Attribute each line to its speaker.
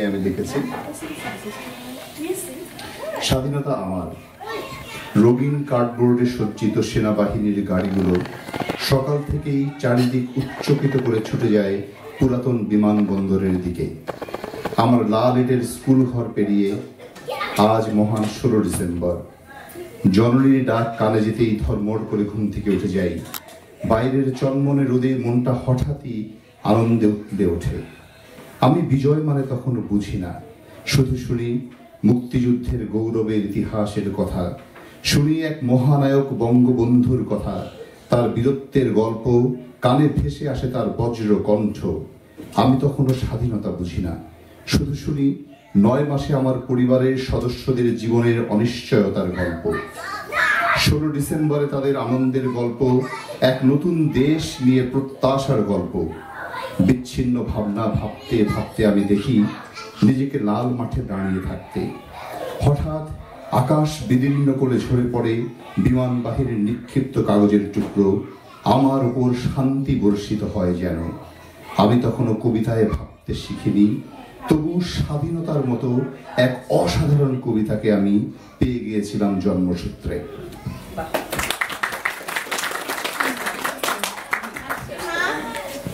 Speaker 1: আমি লিখেছি, স্বাধীনতা আমার। রঙিন কার্ডবোর্ডে সজ্জিত সেনাবাহিনীর গাড়িগুলো সকাল থেকেই চারিদিক উচ্চকিত করে ছুটে যায় পুরাতন বিমানবন্দরের দিকে। আমার লাল ইটের স্কুল ঘর পেরিয়ে আজ মহান 16 ডিসেম্বর। জননীর ডাক কানে যেতেই ধর্মড় করে ঘুম থেকে উঠে যাই। বাইরের চনমনে রোদে মনটা হঠাৎই আনন্দে উঠলে ওঠে। আমি বিজয় মানে তখনও বুঝি না, শুধু শুনি মুক্তিযুদ্ধের গৌরবের ইতিহাসের কথা, শুনি এক মহানায়ক বঙ্গবন্ধুর কথা, তার বীরত্বের গল্প, কানে ভেসে আসে তার বজ্র কণ্ঠ। আমি তখনও স্বাধীনতা বুঝি না, শুধু শুনি 9 মাসে আমার পরিবারের সদস্যদের জীবনের অনিশ্চয়তার গল্প। 16 ডিসেম্বরে তাদের আনন্দের গল্প, এক নতুন দেশ নিয়ে প্রত্যাশার গল্প। বিচ্ছিন্ন ভাবনা ভাবতে ভাবতে আমি দেখি নিজেকে লাল মাঠে দাঁড়িয়ে থাকতে। হঠাৎ আকাশ বিদীর্ণ করে ঝরে পড়ে বিমান বাহিনীর নিক্ষিপ্ত কাগজের টুকরো, আমার উপর শান্তি বর্ষিত হয় যেন। আমি তখনও কবিতায় ভাবতে শিখিনি, তবু স্বাধীনতার মতো এক অসাধারণ কবিতাকে আমি পেয়ে গিয়েছিলাম জন্মসূত্রে।